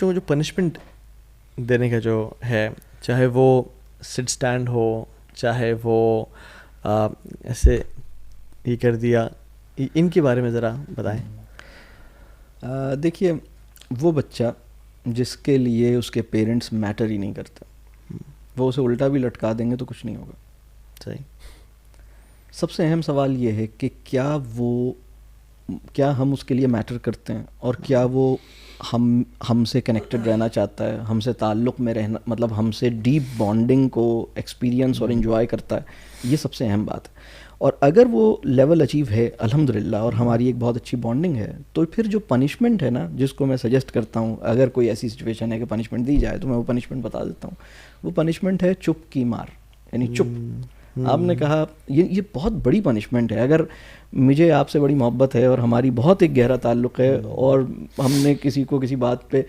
بچوں کو جو پنشمنٹ دینے کا جو ہے, چاہے وہ سٹ اسٹینڈ ہو, چاہے وہ ایسے یہ کر دیا, ان کے بارے میں ذرا بتائیں. دیکھیے, وہ بچہ جس کے لیے اس کے پیرنٹس میٹر ہی نہیں کرتے, وہ اسے الٹا بھی لٹکا دیں گے تو کچھ نہیں ہوگا. صحیح. سب سے اہم سوال یہ ہے کہ کیا ہم اس کے لیے میٹر کرتے ہیں, اور کیا وہ ہم سے کنیکٹڈ رہنا چاہتا ہے, ہم سے تعلق میں رہنا, مطلب ہم سے ڈیپ بانڈنگ کو ایکسپیرینس اور انجوائے کرتا ہے. یہ سب سے اہم بات ہے. اور اگر وہ لیول اچیو ہے الحمدللہ, اور ہماری ایک بہت اچھی بانڈنگ ہے, تو پھر جو پنشمنٹ ہے نا, جس کو میں سجیسٹ کرتا ہوں, اگر کوئی ایسی سچویشن ہے کہ پنشمنٹ دی جائے, تو میں وہ پنشمنٹ بتا دیتا ہوں. وہ پنشمنٹ ہے چپ کی مار, یعنی چپ. آپ نے کہا یہ بہت بڑی پنشمنٹ ہے. اگر مجھے آپ سے بڑی محبت ہے اور ہماری بہت ایک گہرا تعلق ہے, اور ہم نے کسی کو کسی بات پہ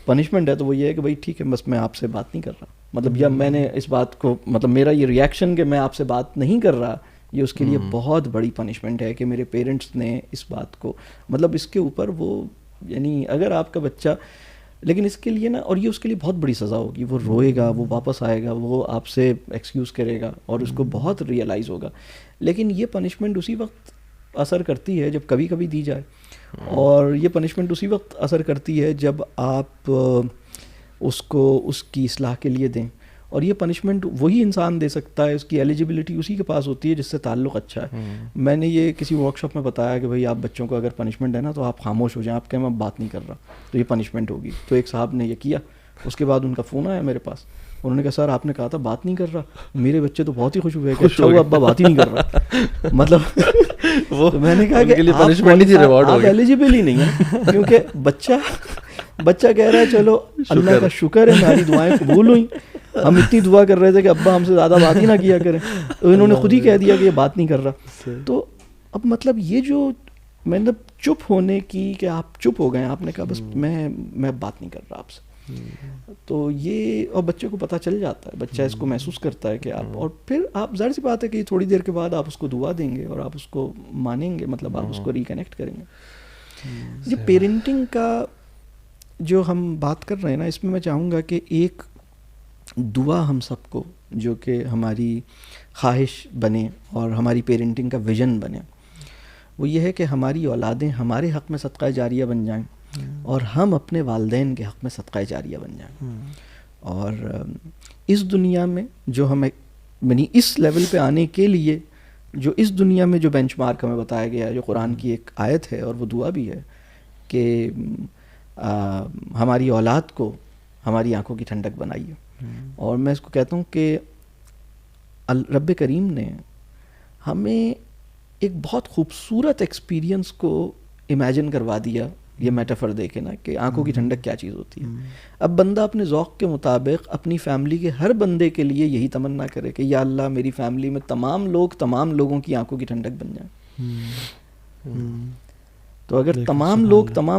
پنشمنٹ ہے, تو وہ یہ ہے کہ بھائی ٹھیک ہے, بس میں آپ سے بات نہیں کر رہا, مطلب یا میں نے اس بات کو, مطلب میرا یہ ریئیکشن کہ میں آپ سے بات نہیں کر رہا, یہ اس کے لیے بہت بڑی پنشمنٹ ہے کہ میرے پیرنٹس نے اس بات کو, مطلب اس کے اوپر وہ, یعنی اگر آپ کا بچہ, لیکن اس کے لیے نا, اور یہ اس کے لیے بہت بڑی سزا ہوگی, وہ روئے گا, وہ واپس آئے گا, وہ آپ سے ایکسکیوز کرے گا, اور اس کو بہت ریئلائز ہوگا. لیکن یہ پنشمنٹ اسی وقت اثر کرتی ہے جب کبھی کبھی دی جائے, اور یہ پنشمنٹ اسی وقت اثر کرتی ہے جب آپ اس کو اس کی اصلاح کے لیے دیں. اور یہ پنشمنٹ وہی انسان دے سکتا ہے, اس کی ایلیجبلٹی اسی کے پاس ہوتی ہے جس سے تعلق اچھا ہے. میں نے یہ کسی ورک شاپ میں بتایا کہ بھائی آپ بچوں کو اگر پنشمنٹ ہے نا, تو آپ خاموش ہو جائیں, آپ کہیں میں بات نہیں کر رہا, تو یہ پنشمنٹ ہوگی. تو ایک صاحب نے یہ کیا, اس کے بعد ان کا فون آیا میرے پاس, انہوں نے کہا سر آپ نے کہا تھا بات نہیں کر رہا, میرے بچے تو بہت ہی خوش ہوئے کہ اچھا وہ ابا بات ہی نہیں کر رہا. مطلب تو میں نے کہا کہ آپ ایلیجبل ہی نہیں ہیں, کیونکہ بچہ کہہ رہا ہے چلو اللہ کا شکر ہے ہماری دعائیں قبول ہوئیں, ہم اتنی دعا کر رہے تھے کہ ابا ہم سے زیادہ بات ہی نہ کیا کریں, تو انہوں نے خود ہی کہہ دیا کہ یہ بات نہیں کر رہا. تو اب مطلب یہ جو مطلب چپ ہونے کی, کہ آپ چپ ہو گئے, آپ نے کہا بس میں بات نہیں کر رہا آپ سے, تو یہ, اور بچے کو پتہ چل جاتا ہے, بچہ اس کو محسوس کرتا ہے کہ آپ, اور پھر آپ ظاہر سی بات ہے کہ تھوڑی دیر کے بعد آپ اس کو دعا دیں گے اور آپ اس کو مانیں گے, مطلب آپ اس کو ریکنیکٹ کریں گے. یہ پیرنٹنگ کا جو ہم بات کر رہے ہیں نا, اس میں چاہوں گا کہ ایک دعا ہم سب کو, جو کہ ہماری خواہش بنے اور ہماری پیرنٹنگ کا ویژن بنے, وہ یہ ہے کہ ہماری اولادیں ہمارے حق میں صدقہ جاریہ بن جائیں, اور ہم اپنے والدین کے حق میں صدقہ جاریہ بن جائیں. اور اس دنیا میں جو ہمیں, یعنی اس لیول پہ آنے کے لیے جو اس دنیا میں جو بینچ مارک ہمیں بتایا گیا ہے, جو قرآن کی ایک آیت ہے اور وہ دعا بھی ہے, کہ ہماری اولاد کو ہماری آنکھوں کی ٹھنڈک بنائیے. اور میں اس کو کہتا ہوں کہ رب کریم نے ہمیں ایک بہت خوبصورت ایکسپیرینس کو امیجن کروا دیا, یہ میٹافر دیکھے نا, کہ آنکھوں کی ٹھنڈک کیا چیز ہوتی ہے. اب بندہ اپنے ذوق کے مطابق اپنی فیملی کے ہر بندے کے لیے یہی تمنا کرے کہ یا اللہ میری فیملی میں تمام لوگوں کی آنکھوں کی ٹھنڈک بن جائیں. تو اگر تمام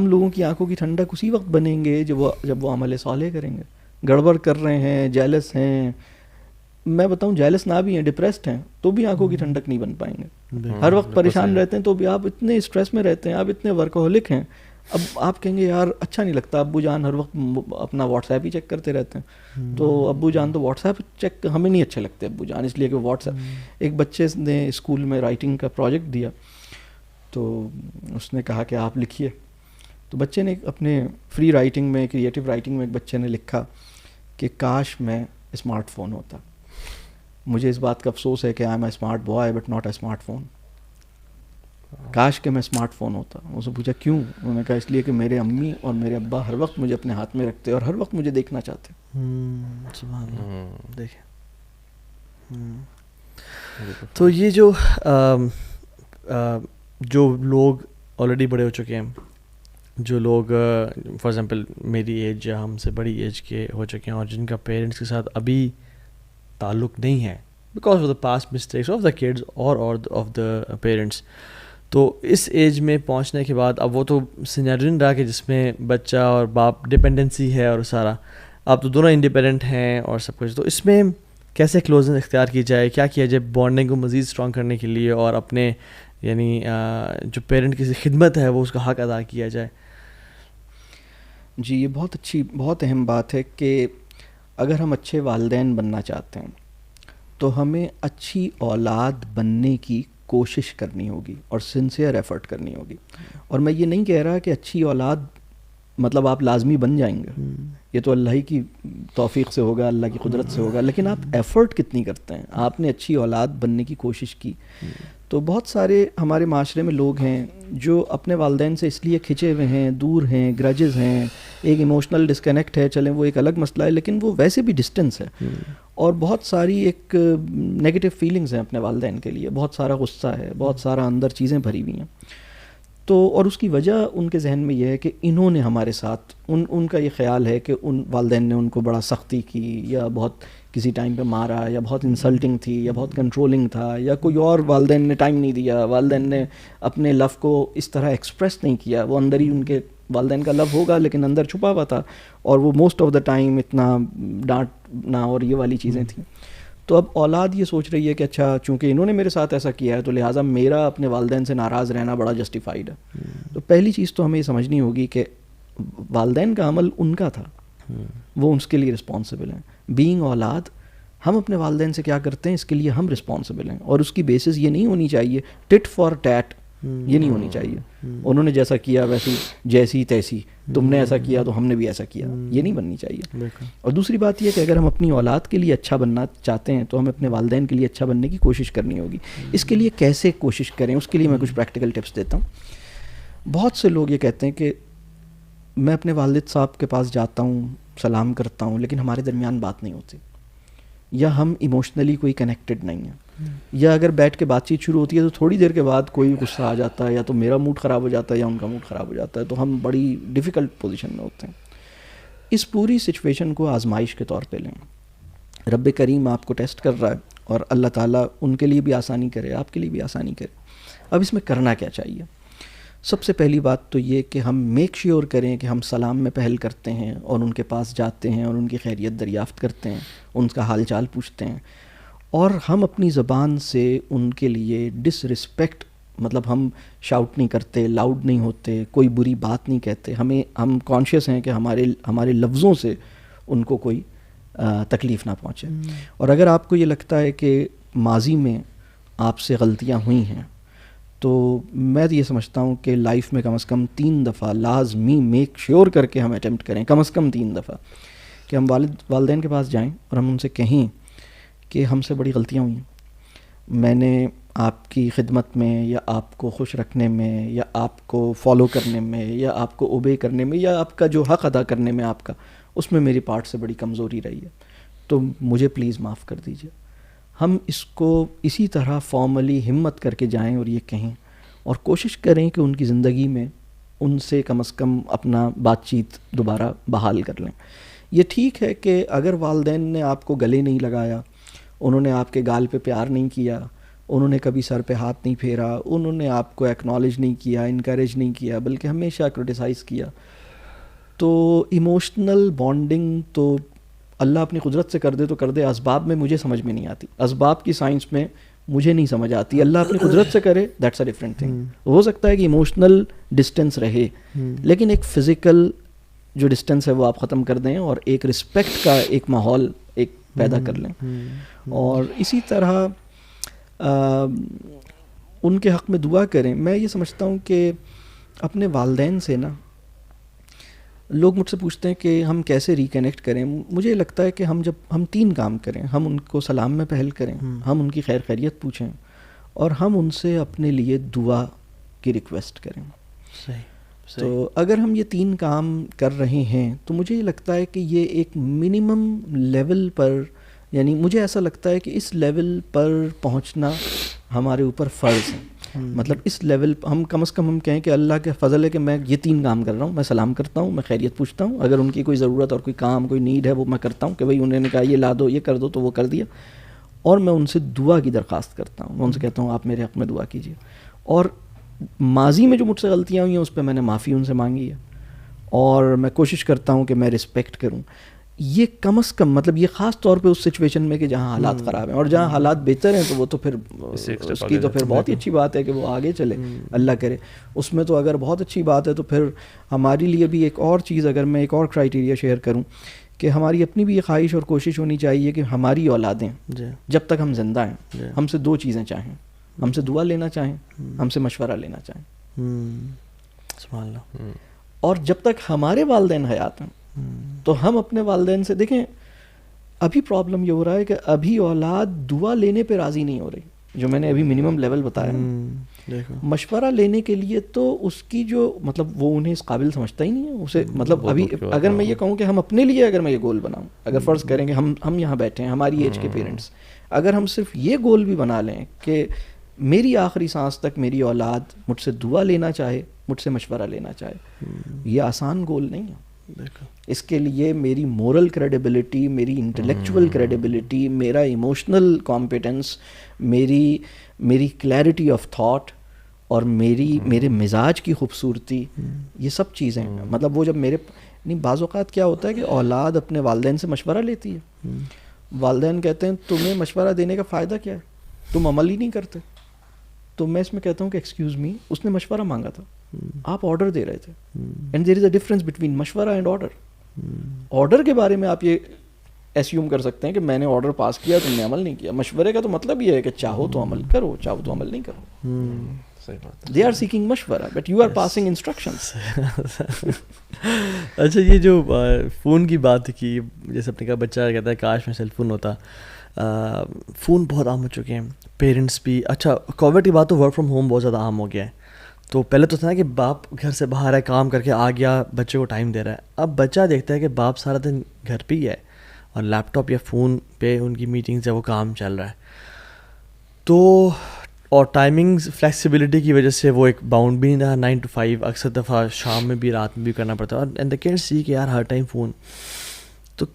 لوگوں کی آنکھوں کی ٹھنڈک اسی وقت بنیں گے جب وہ عمل صالح کریں گے. گڑبڑ کر رہے ہیں, جیلس ہیں, میں بتاؤں جیلس نہ بھی ہیں, ڈپریسڈ ہیں, تو بھی آنکھوں کی ٹھنڈک نہیں بن پائیں گے. ہر وقت پریشان رہتے ہیں تو بھی آپ اتنے اسٹریس میں رہتے ہیں, آپ اتنے ورکہولک ہیں, اب آپ کہیں گے یار اچھا نہیں لگتا, ابو جان ہر وقت اپنا واٹس ایپ ہی چیک کرتے رہتے ہیں. تو ابو جان تو واٹس ایپ چیک ہمیں نہیں اچھے لگتے ابو جان, اس لیے کہ واٹس ایپ. ایک بچے نے اسکول میں رائٹنگ کا پروجیکٹ دیا, تو اس نے کہا کہ آپ لکھیے. تو بچے نے اپنے فری رائٹنگ میں, کریٹیو رائٹنگ میں, ایک بچے نے لکھا کہ کاش میں اسمارٹ فون ہوتا. مجھے اس بات کا افسوس ہے کہ I am a smart boy but not a smart phone. کاش کہ میں اسمارٹ فون ہوتا. اس سے پوچھا کیوں؟ انہوں نے کہا اس لیے کہ میرے امی اور میرے ابا ہر وقت مجھے اپنے ہاتھ میں رکھتے اور ہر وقت مجھے دیکھنا چاہتے. سبحان اللہ. دیکھیں تو یہ جو لوگ آلریڈی بڑے ہو چکے ہیں, جو لوگ فار ایگزامپل میری ایج یا ہم سے بڑی ایج کے ہو چکے ہیں, اور جن کا پیرنٹس کے ساتھ ابھی تعلق نہیں ہے because of the past mistakes of the kids اور آف دا پیرنٹس, تو اس ایج میں پہنچنے کے بعد اب وہ تو سینیریو نہیں رہا کہ جس میں بچہ اور باپ ڈپینڈنسی ہے اور سارا, آپ تو دونوں انڈیپینڈنٹ ہیں اور سب کچھ. تو اس میں کیسے کلوزنس اختیار کی جائے, کیا کیا جائے بانڈنگ کو مزید اسٹرانگ کرنے کے لیے, اور اپنے یعنی جو پیرنٹ کی خدمت ہے وہ اس کا حق ادا کیا جائے؟ جی یہ بہت اہم بات ہے کہ اگر ہم اچھے والدین بننا چاہتے ہیں تو ہمیں اچھی اولاد بننے کی کوشش کرنی ہوگی اور سنسیئر ایفرٹ کرنی ہوگی. اور میں یہ نہیں کہہ رہا کہ اچھی اولاد مطلب آپ لازمی بن جائیں گے، یہ تو اللہ ہی کی توفیق سے ہوگا، اللہ کی قدرت سے ہوگا، لیکن آپ ایفرٹ کتنی کرتے ہیں. آپ نے اچھی اولاد بننے کی کوشش کی. تو بہت سارے ہمارے معاشرے میں لوگ ہیں جو اپنے والدین سے اس لیے کھنچے ہوئے ہیں، دور ہیں، گرجز ہیں، ایک ایموشنل ڈسکنیکٹ ہے، چلیں وہ ایک الگ مسئلہ ہے، لیکن وہ ویسے بھی ڈسٹنس ہے. اور بہت ساری ایک نیگیٹو فیلنگز ہیں اپنے والدین کے لیے، بہت سارا غصہ ہے، بہت سارا اندر چیزیں بھری ہوئی ہیں. تو اور اس کی وجہ ان کے ذہن میں یہ ہے کہ انہوں نے ہمارے ساتھ ان کا یہ خیال ہے کہ ان والدین نے ان کو بڑا سختی کی، یا بہت کسی ٹائم پہ مارا، یا بہت انسلٹنگ تھی، یا بہت کنٹرولنگ تھا، یا کوئی اور والدین نے ٹائم نہیں دیا، والدین نے اپنے لو کو اس طرح ایکسپریس نہیں کیا. وہ اندر ہی ان کے والدین کا لو ہوگا لیکن اندر چھپا ہوا تھا، اور وہ موسٹ آف دا ٹائم اتنا ڈانٹنا اور یہ والی چیزیں تھیں. تو اب اولاد یہ سوچ رہی ہے کہ اچھا چونکہ انہوں نے میرے ساتھ ایسا کیا ہے تو لہٰذا میرا اپنے والدین سے ناراض رہنا بڑا جسٹیفائڈ ہے. تو پہلی چیز تو ہمیں یہ سمجھنی ہوگی کہ والدین کا عمل ان کا تھا، وہ اس کے لیے رسپانسبل ہیں. بینگ اولاد ہم اپنے والدین سے کیا کرتے ہیں اس کے لیے ہم رسپانسبل ہیں، اور اس کی بیسس یہ نہیں ہونی چاہیے ٹٹ فار ٹیٹ، یہ نہیں ہونی چاہیے انہوں نے جیسا کیا ویسی جیسی تیسی، تم نے ایسا کیا تو ہم نے بھی ایسا کیا، یہ نہیں بننی چاہیے. اور دوسری بات یہ کہ اگر ہم اپنی اولاد کے لیے اچھا بننا چاہتے ہیں تو ہمیں اپنے والدین کے لیے اچھا بننے کی کوشش کرنی ہوگی. اس کے لیے کیسے کوشش کریں، اس کے لیے میں کچھ پریکٹیکل ٹپس دیتا ہوں. بہت سے لوگ یہ کہتے ہیں کہ میں اپنے والد صاحب کے پاس جاتا ہوں، سلام کرتا ہوں، لیکن ہمارے درمیان بات نہیں ہوتی، یا ہم ایموشنلی کوئی کنیکٹڈ نہیں ہیں، یا اگر بیٹھ کے بات چیت شروع ہوتی ہے تو تھوڑی دیر کے بعد کوئی غصہ آ جاتا ہے، یا تو میرا موڈ خراب ہو جاتا ہے یا ان کا موڈ خراب ہو جاتا ہے، تو ہم بڑی ڈیفیکلٹ پوزیشن میں ہوتے ہیں. اس پوری سچویشن کو آزمائش کے طور پہ لیں. رب کریم آپ کو ٹیسٹ کر رہا ہے، اور اللہ تعالیٰ ان کے لیے بھی آسانی کرے، آپ کے لیے بھی آسانی کرے. اب اس میں کرنا کیا چاہیے؟ سب سے پہلی بات تو یہ کہ ہم میک شیور کریں کہ ہم سلام میں پہل کرتے ہیں اور ان کے پاس جاتے ہیں اور ان کی خیریت دریافت کرتے ہیں، ان کا حال چال پوچھتے ہیں. اور ہم اپنی زبان سے ان کے لیے ڈس رسپیکٹ، مطلب ہم شاؤٹ نہیں کرتے، لاؤڈ نہیں ہوتے، کوئی بری بات نہیں کہتے. ہم کانشیس ہیں کہ ہمارے لفظوں سے ان کو کوئی تکلیف نہ پہنچے. اور اگر آپ کو یہ لگتا ہے کہ ماضی میں آپ سے غلطیاں ہوئی ہیں تو میں یہ سمجھتا ہوں کہ لائف میں کم از کم 3 دفعہ لازمی میک شیور کر کے ہم اٹیمپٹ کریں، کم از کم 3 دفعہ، کہ ہم والدین کے پاس جائیں اور ہم ان سے کہیں کہ ہم سے بڑی غلطیاں ہوئی ہیں، میں نے آپ کی خدمت میں یا آپ کو خوش رکھنے میں یا آپ کو فالو کرنے میں یا آپ کو اوبے کرنے میں یا آپ کا جو حق ادا کرنے میں آپ کا، اس میں میری پارٹ سے بڑی کمزوری رہی ہے، تو مجھے پلیز معاف کر دیجیے. ہم اس کو اسی طرح فارملی ہمت کر کے جائیں اور یہ کہیں، اور کوشش کریں کہ ان کی زندگی میں ان سے کم از کم اپنا بات چیت دوبارہ بحال کر لیں. یہ ٹھیک ہے کہ اگر والدین نے آپ کو گلے نہیں لگایا، انہوں نے آپ کے گال پہ پیار نہیں کیا، انہوں نے کبھی سر پہ ہاتھ نہیں پھیرا، انہوں نے آپ کو ایکنالج نہیں کیا، انکریج نہیں کیا، بلکہ ہمیشہ کرٹیسائز کیا، تو ایموشنل بانڈنگ تو اللہ اپنی قدرت سے کر دے تو کر دے. اسباب میں مجھے سمجھ میں نہیں آتی، اسباب کی سائنس میں مجھے نہیں سمجھ آتی. اللہ اپنی قدرت سے کرے، دیٹس اے ڈفرینٹ تھنگ. ہو سکتا ہے کہ ایموشنل ڈسٹینس رہے، لیکن ایک فزیکل جو ڈسٹینس ہے وہ آپ ختم کر دیں اور ایک رسپیکٹ کا ایک ماحول ایک پیدا کر لیں. اور اسی طرح ان کے حق میں دعا کریں. میں یہ سمجھتا ہوں کہ اپنے والدین سے نا، لوگ مجھ سے پوچھتے ہیں کہ ہم کیسے ریکنیکٹ کریں. مجھے لگتا ہے کہ جب ہم 3 کام کریں، ہم ان کو سلام میں پہل کریں، ہم ان کی خیر خیریت پوچھیں، اور ہم ان سے اپنے لیے دعا کی ریکویسٹ کریں. تو اگر ہم یہ 3 کام کر رہے ہیں تو مجھے یہ لگتا ہے کہ یہ ایک منیمم لیول پر، یعنی مجھے ایسا لگتا ہے کہ اس لیول پر پہنچنا ہمارے اوپر فرض ہے. مطلب اس لیول ہم کم از کم ہم کہیں کہ اللہ کے فضل ہے کہ میں یہ 3 کام کر رہا ہوں. میں سلام کرتا ہوں، میں خیریت پوچھتا ہوں، اگر ان کی کوئی ضرورت اور کوئی کام کوئی نیڈ ہے وہ میں کرتا ہوں کہ بھائی انہوں نے کہا یہ لا دو، یہ کر دو، تو وہ کر دیا. اور میں ان سے دعا کی درخواست کرتا ہوں، میں ان سے کہتا ہوں آپ میرے حق میں دعا کیجیے. اور ماضی میں جو مجھ سے غلطیاں ہوئی ہیں اس پہ میں نے معافی ان سے مانگی ہے، اور میں کوشش کرتا ہوں کہ میں رسپیکٹ کروں. یہ کم از کم مطلب یہ خاص طور پہ اس سچویشن میں کہ جہاں حالات خراب ہیں، اور جہاں حالات بہتر ہیں تو وہ تو پھر اس کی تو پھر بہت ہی اچھی بات ہے کہ وہ آگے چلے، اللہ کرے۔ اس میں تو اگر بہت اچھی بات ہے تو پھر ہمارے لیے بھی ایک اور چیز، اگر میں ایک اور کرائٹیریا شیئر کروں، کہ ہماری اپنی بھی یہ خواہش اور کوشش ہونی چاہیے کہ ہماری اولادیں جب تک ہم زندہ ہیں ہم سے دو چیزیں چاہیں، ہم سے دعا لینا چاہیں، ہم سے مشورہ لینا چاہیں، سبحان اللہ۔ اور جب تک ہمارے والدین حیات ہیں تو ہم اپنے والدین سے، دیکھیں ابھی پرابلم یہ ہو رہا ہے کہ ابھی اولاد دعا لینے پہ راضی نہیں ہو رہی، جو میں نے ابھی منیمم لیول بتایا، مشورہ لینے کے لیے تو اس کی جو مطلب وہ انہیں اس قابل سمجھتا ہی نہیں ہے اسے، مطلب ابھی اگر میں یہ کہوں کہ ہم اپنے لیے اگر میں یہ گول بناؤں، اگر فرض کریں کہ ہم یہاں بیٹھے ہیں ہماری ایج کے پیرنٹس، اگر ہم صرف یہ گول بھی بنا لیں کہ میری آخری سانس تک میری اولاد مجھ سے دعا لینا چاہے، مجھ سے مشورہ لینا چاہے، یہ آسان گول نہیں ہے۔ اس کے لیے میری مورل کریڈیبلٹی، میری انٹلیکچوئل کریڈیبلٹی، میرا ایموشنل کمپیٹنس، میری کلیئرٹی آف تھاٹ اور میرے مزاج کی خوبصورتی، یہ سب چیزیں مطلب وہ جب میرے نہیں، بعض اوقات کیا ہوتا ہے کہ اولاد اپنے والدین سے مشورہ لیتی ہے، والدین کہتے ہیں تمہیں مشورہ دینے کا فائدہ کیا ہے، تم عمل ہی نہیں کرتے، تو میں اس میں کہتا ہوں کہ ایکسکیوز می، اس نے مشورہ مانگا تھا، آپ آرڈر دے رہے تھے، and there is a difference between مشورہ اینڈ آرڈر۔ آرڈر کے بارے میں آپ یہ ایسیوم کر سکتے ہیں کہ میں نے آرڈر پاس کیا تم نے عمل نہیں کیا، مشورے کا تو مطلب یہ ہے کہ چاہو تو عمل کرو، چاہو تو عمل نہیں کرو۔ دے آر سیکنگ مشورہ but you are passing instructions. اچھا، یہ جو فون کی بات کی، جیسے اپنے کا بچہ کہتا ہے کاش میں سیل فون ہوتا، فون بہت عام ہو چکے ہیں، پیرنٹس بھی۔ اچھا، کووڈ کی بات تو ورک فرام ہوم بہت زیادہ عام ہو گیا ہے، تو پہلے تو تھا کہ باپ گھر سے باہر ہے، کام کر کے آ گیا، بچے کو ٹائم دے رہا ہے، اب بچہ دیکھتا ہے کہ باپ سارا دن گھر پہ ہی ہے اور لیپ ٹاپ یا فون پہ ان کی میٹنگز ہے، وہ کام چل رہا ہے، تو اور ٹائمنگز فلیکسیبلٹی کی وجہ سے وہ ایک باؤنڈ بھی نہیں رہا 9 to 5، اکثر دفعہ شام میں بھی رات میں بھی کرنا پڑتا ہے، اور اینڈ دا کڈز سی کہ یار ہر ٹائم فون۔ تو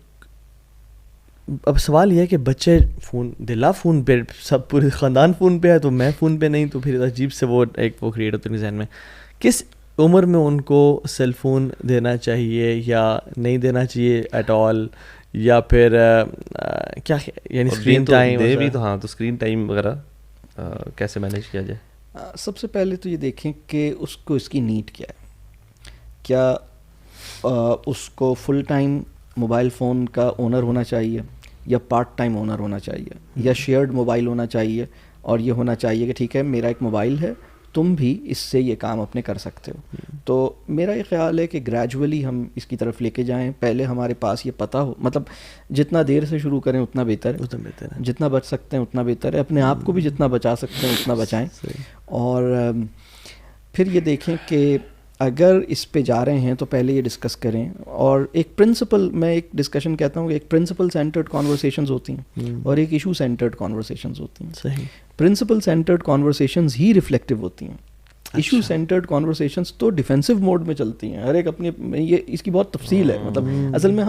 اب سوال یہ ہے کہ بچے فون دلا فون پہ، سب پورے خاندان فون پہ ہے تو میں فون پہ نہیں، تو پھر عجیب سے وہ ایک وہ کریٹ ہوتا ہے ذہن میں۔ کس عمر میں ان کو سیل فون دینا چاہیے یا نہیں دینا چاہیے ایٹ آل، یا پھر کیا یعنی اسکرین ٹائم بھی؟ تو ہاں، تو اسکرین ٹائم وغیرہ کیسے مینیج کیا جائے؟ سب سے پہلے تو یہ دیکھیں کہ اس کو اس کی نیڈ کیا ہے، کیا اس کو فل ٹائم موبائل فون کا اونر ہونا چاہیے، یا پارٹ ٹائم اونر ہونا چاہیے، یا شیئرڈ موبائل ہونا چاہیے، اور یہ ہونا چاہیے کہ ٹھیک ہے میرا ایک موبائل ہے، تم بھی اس سے یہ کام اپنے کر سکتے ہو۔ تو میرا یہ خیال ہے کہ گریجولی ہم اس کی طرف لے کے جائیں، پہلے ہمارے پاس یہ پتہ ہو، مطلب جتنا دیر سے شروع کریں اتنا بہتر ہے، جتنا بچ سکتے ہیں اتنا بہتر ہے، اپنے آپ کو بھی جتنا بچا سکتے ہیں اتنا بچائیں، اور پھر یہ دیکھیں کہ اگر اس پہ جا رہے ہیں تو پہلے یہ ڈسکس کریں، اور ایک پرنسپل، میں ایک ڈسکشن کہتا ہوں کہ ایک پرنسپل سینٹرڈ کانورسیشنز ہوتی ہیں اور ایک ایشو سینٹرڈ کانورسیشنز ہوتی ہیں۔ صحیح، پرنسپل سینٹرڈ کانورسیشنز ہی ریفلیکٹیو ہوتی ہیں، ایشو سینٹرڈ کانورسیشنز تو ڈیفینسو موڈ میں چلتی ہیں، ہر ایک اپنی، یہ اس کی بہت تفصیل ہے، مطلب اصل میں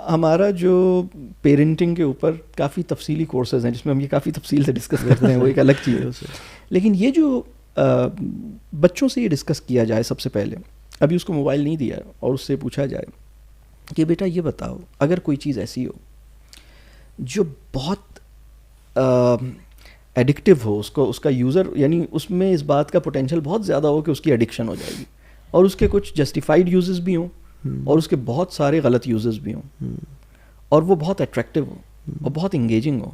ہمارا جو پیرنٹنگ کے اوپر کافی تفصیلی کورسز ہیں جس میں ہم یہ کافی تفصیل سے ڈسکس کرتے ہیں، وہ ایک الگ چیز ہے، لیکن یہ جو بچوں سے یہ ڈسکس کیا جائے سب سے پہلے، ابھی اس کو موبائل نہیں دیا اور اس سے پوچھا جائے کہ بیٹا یہ بتاؤ، اگر کوئی چیز ایسی ہو جو بہت ایڈکٹیو ہو، اس کا یوزر یعنی اس میں اس بات کا پوٹینشیل بہت زیادہ ہو کہ اس کی ایڈکشن ہو جائے گی، اور اس کے کچھ جسٹیفائڈ یوزز بھی ہوں اور اس کے بہت سارے غلط یوزز بھی ہوں، اور وہ بہت اٹریکٹیو ہو اور بہت انگیجنگ ہو،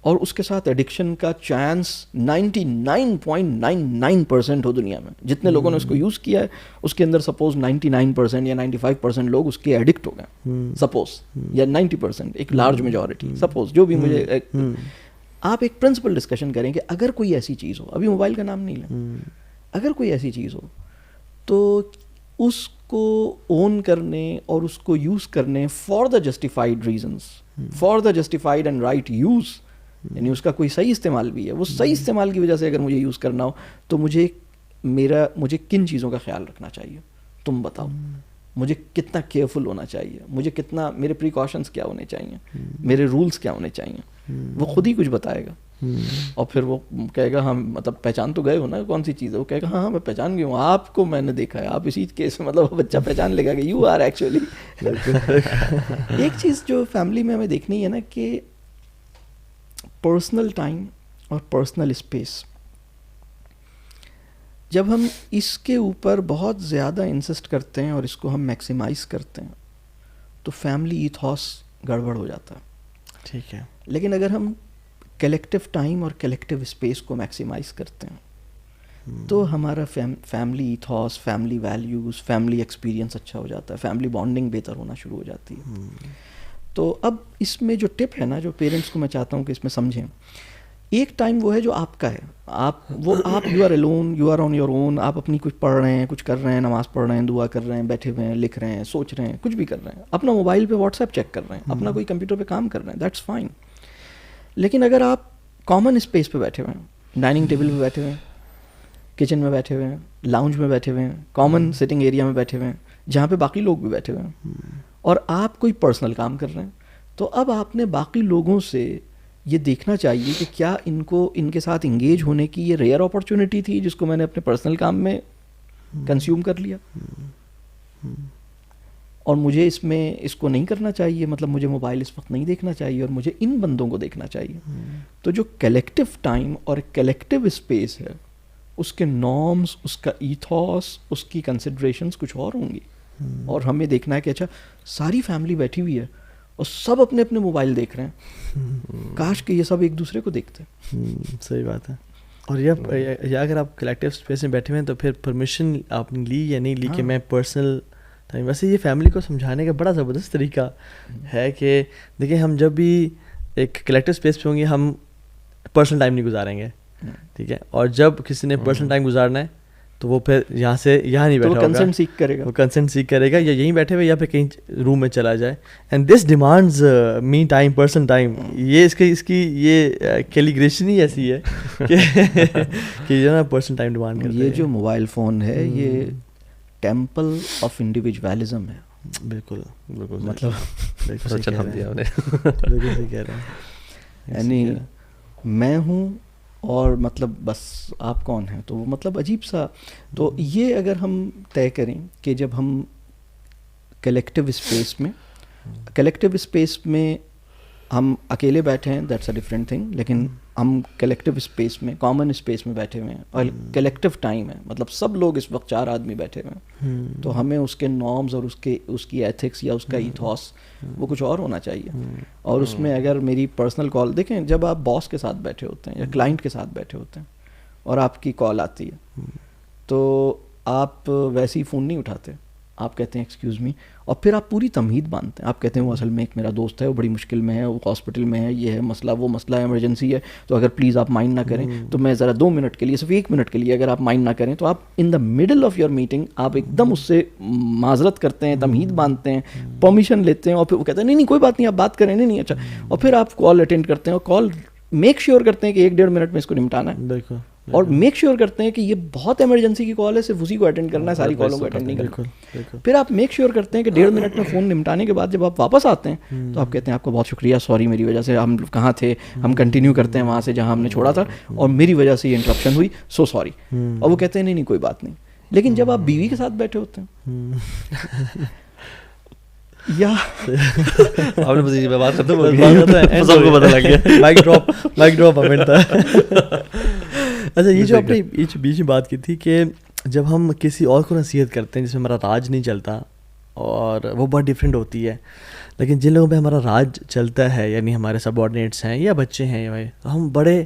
اور اس کے ساتھ ایڈکشن کا چانس 99.99% ہو دنیا میں، جتنے لوگوں نے اس کو یوز کیا ہے اس کے اندر سپوز 99% یا 95% لوگ اس کے ایڈکٹ ہو گئے، سپوز، یا 90%، ایک لارج میجورٹی، سپوز، جو بھی مجھے، آپ ایک پرنسپل ڈسکشن کریں کہ اگر کوئی ایسی چیز ہو، ابھی موبائل کا نام نہیں لیں، اگر کوئی ایسی چیز ہو تو اس کو اون کرنے اور اس کو یوز کرنے for the justified reasons, for the justified and right use, یعنی اس کا کوئی صحیح استعمال بھی ہے، وہ صحیح استعمال کی وجہ سے اگر مجھے یوز کرنا ہو تو مجھے کن چیزوں کا خیال رکھنا چاہیے، تم بتاؤ، مجھے کتنا کیئرفل ہونا چاہیے، مجھے کتنا، میرے پریکاشنس کیا ہونے چاہیے، میرے رولز کیا ہونے چاہیے، وہ خود ہی کچھ بتائے گا، اور پھر وہ کہے گا ہم مطلب پہچان تو گئے ہو نا کون سی چیز ہے, وہ کہے گا ہاں میں پہچان گیا ہوں, آپ کو میں نے دیکھا ہے, آپ اسی کیس میں مطلب بچہ پہچان لے گا کہ یو آر ایکچولی. ایک چیز جو فیملی میں ہمیں دیکھنی ہے نا کہ پرسنل ٹائم اور پرسنل اسپیس, جب ہم اس کے اوپر بہت زیادہ انسسٹ کرتے ہیں اور اس کو ہم میکسیمائز کرتے ہیں تو فیملی ایتھوس گڑبڑ ہو جاتا ہے. ٹھیک ہے. لیکن اگر ہم کلیکٹیو ٹائم اور کلیکٹیو اسپیس کو میکسیمائز کرتے ہیں تو ہمارا family ethos, family values, family experience اچھا ہو جاتا ہے, فیملی بانڈنگ بہتر ہونا شروع ہو جاتی ہے. تو اب اس میں جو ٹپ ہے نا جو پیرنٹس کو میں چاہتا ہوں کہ اس میں سمجھیں, ایک ٹائم وہ ہے جو آپ کا ہے, آپ you are alone, you are on your own, آپ اپنی کچھ پڑھ رہے ہیں, کچھ کر رہے ہیں, نماز پڑھ رہے ہیں, دعا کر رہے ہیں, بیٹھے ہوئے ہیں, لکھ رہے ہیں, سوچ رہے ہیں, کچھ بھی کر رہے ہیں, اپنا موبائل پہ واٹس ایپ چیک کر رہے ہیں, اپنا کوئی کمپیوٹر پہ کام کر رہے ہیں, دیٹس فائن. لیکن اگر آپ کامن اسپیس پہ بیٹھے ہوئے ہیں, ڈائننگ ٹیبل پہ بیٹھے ہوئے ہیں, کچن میں بیٹھے ہوئے ہیں, لاؤنج میں بیٹھے ہوئے ہیں, کامن سٹنگ ایریا میں بیٹھے ہوئے ہیں جہاں پہ باقی لوگ بھی بیٹھے ہوئے ہیں, اور آپ کوئی پرسنل کام کر رہے ہیں, تو اب آپ نے باقی لوگوں سے یہ دیکھنا چاہیے کہ کیا ان کے ساتھ انگیج ہونے کی یہ ریئر اپرچونٹی تھی جس کو میں نے اپنے پرسنل کام میں کنزیوم کر لیا, اور مجھے اس کو نہیں کرنا چاہیے, مطلب مجھے موبائل اس وقت نہیں دیکھنا چاہیے اور مجھے ان بندوں کو دیکھنا چاہیے. تو جو کلیکٹیو ٹائم اور کلیکٹیو اسپیس ہے اس کے نارمز, اس کا ایتھوس, اس کی کنسیڈریشنز کچھ اور ہوں گی, اور ہمیں دیکھنا ہے کہ اچھا ساری فیملی بیٹھی ہوئی ہے اور سب اپنے اپنے موبائل دیکھ رہے ہیں, کاش کہ یہ سب ایک دوسرے کو دیکھتے. صحیح بات ہے. اور یہ اگر آپ کلیکٹیو اسپیس میں بیٹھے ہوئے ہیں تو پھر پرمیشن آپ نے لی یا نہیں لی کہ میں پرسنل ٹائم, ویسے یہ فیملی کو سمجھانے کا بڑا زبردست طریقہ ہے کہ دیکھیں ہم جب بھی ایک کلیکٹیو اسپیس پہ ہوں گے ہم پرسنل ٹائم نہیں گزاریں گے, ٹھیک ہے, اور جب کسی نے پرسنل ٹائم گزارنا ہے تو وہ پھر یہاں سے یہاں نہیں بیٹھا ہوگا, کنسنٹ سیک کرے گا, وہ کنسنٹ سیک کرے گا یا یہیں بیٹھے ہوئے یا پھر کہیں روم میں چلا جائے. And this demands me time, person time. یہ اس کی یہ کیلیگریشن ہی ایسی ہے کہ جو نا پرسن ٹائم ڈیمانڈ کرتا ہے. یہ جو موبائل فون ہے یہ ٹیمپل آف انڈیویجویلزم ہے. بالکل مطلب اچھا نام دیا انہیں, بالکل صحیح کہہ رہے ہیں. یعنی میں ہوں اور مطلب بس آپ کون ہیں, تو وہ مطلب عجیب سا. تو یہ اگر ہم طے کریں کہ جب ہم کلیکٹیو اسپیس میں ہم اکیلے بیٹھے ہیں دیٹس اے ڈفرینٹ تھنگ, لیکن ہم کلیکٹیو اسپیس میں, کامن اسپیس میں بیٹھے ہوئے ہیں اور کلیکٹیو ٹائم ہے, مطلب سب لوگ اس وقت 4 آدمی بیٹھے ہوئے ہیں, تو ہمیں اس کے نارمز اور اس کی ایتھکس یا اس کا ایتھوس وہ کچھ اور ہونا چاہیے. اور اس میں اگر میری پرسنل کال دیکھیں, جب آپ باس کے ساتھ بیٹھے ہوتے ہیں یا کلائنٹ کے ساتھ بیٹھے ہوتے ہیں اور آپ کی کال آتی ہے تو آپ ویسے ہی فون نہیں اٹھاتے, آپ کہتے ہیں ایکسکیوز می, اور پھر آپ پوری تمہید باندھتے ہیں. آپ کہتے ہیں وہ اصل میں ایک میرا دوست ہے, وہ بڑی مشکل میں ہے, وہ ہاسپٹل میں ہے, یہ ہے مسئلہ, وہ مسئلہ ایمرجنسی ہے, تو اگر پلیز آپ مائنڈ نہ کریں تو میں ذرا 2 منٹ کے لیے, صرف 1 منٹ کے لیے اگر آپ مائنڈ نہ کریں, تو آپ in the middle of your meeting آپ ایک دم اس سے معذرت کرتے ہیں, تمہید باندھتے ہیں, پرمیشن لیتے ہیں, اور پھر وہ کہتے ہیں نہیں کوئی بات نہیں آپ بات کریں, نہیں اچھا, اور پھر آپ کال اٹینڈ کرتے ہیں اور کال میک شیور کرتے ہیں کہ 1-1.5 منٹ میں اس کو نمٹانا ہے. بالکل. اور میک شیور کرتے ہیں کہ یہ بہت ایمرجنسی کی کال ہے, صرف اسی کو اٹینڈ کرنا ہے, ساری کالوں کو اٹینڈ نہیں کرنا. پھر آپ میک شیور کرتے ہیں کہ 1.5 منٹ میں فون نمٹانے کے بعد جب آپ واپس آتے ہیں تو آپ کہتے ہیں آپ کا بہت شکریہ, سوری میری وجہ سے, ہم کہاں تھے, ہم کنٹینیو کرتے ہیں وہاں سے جہاں ہم نے چھوڑا تھا, اور میری وجہ سے یہ انٹرپشن ہوئی, سو سوری. اور وہ کہتے ہیں نہیں کوئی بات نہیں. لیکن جب آپ بیوی کے ساتھ بیٹھے ہوتے ہیں یا آپ نے بس بات ختم ہو گئی, سب کو پتہ لگ گیا, مائک ڈراپ مومنٹ تھا. اچھا, یہ جو آپ نے بیچ میں بات کی تھی کہ جب ہم کسی اور کو نصیحت کرتے ہیں جس میں ہمارا راج نہیں چلتا, اور وہ بہت ڈفرینٹ ہوتی ہے, لیکن جن لوگوں پہ ہمارا راج چلتا ہے, یعنی ہمارے سب آرڈینیٹس ہیں یا بچے ہیں, ہم بڑے